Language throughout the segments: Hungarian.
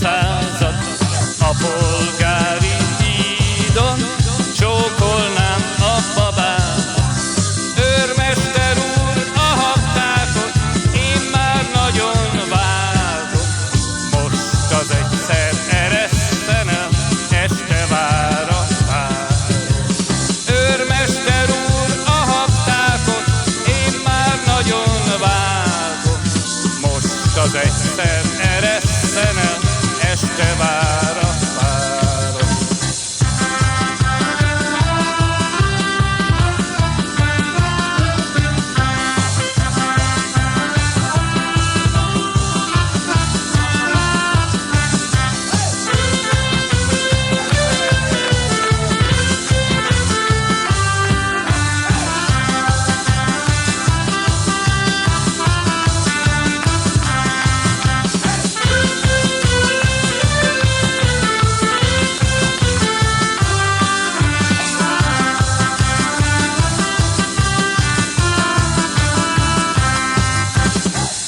század a polgári hídon, csókolnám a babám. Őrmester úr, a haptákot én már nagyon várom, most az egyszer eresszenem, este vár a párom. Őrmester úr, a haptákot én már nagyon várom, most az egyszer eresszenem, este vár a párom.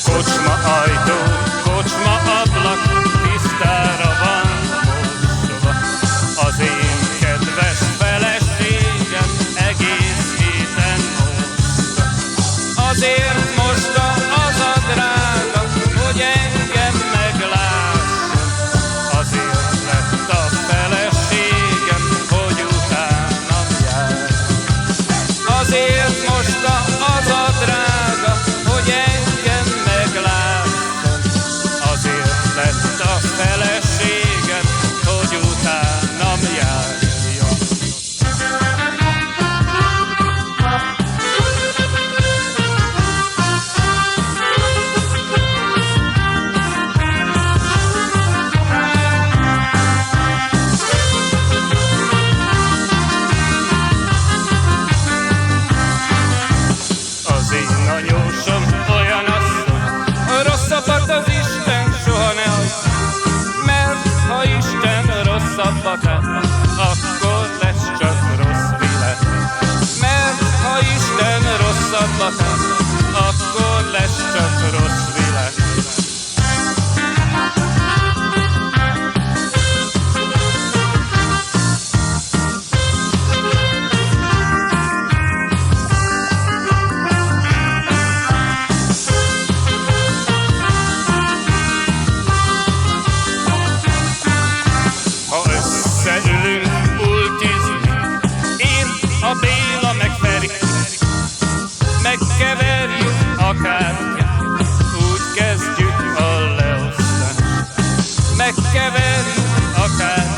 Kocsma ajtó, kocsma ablak, tisztára van mosolva. Az én kedves feleségem egész héten mosta. Azért mosta az a drága, hogy engem meglásson. Azért lett a feleségem, hogy utánam jár. Azért mosta az a drága, hogy engem meglásson. Azért lett a feleségem, hogy utánam járjon. Az én anyósom olyan asszony, rosszabbat az Isten soha ne adj, mert ha Isten rosszabbat ad, akkor lesz csak rossz világ. Mert ha Isten rosszabbat ad, akkor lesz csak rossz világ. Ha összeülünk ultizni, én, a Béla meg Feri, megkeverjük a kártyát, úgy kezdjük a leosztást. Megkeverjük a kártyát,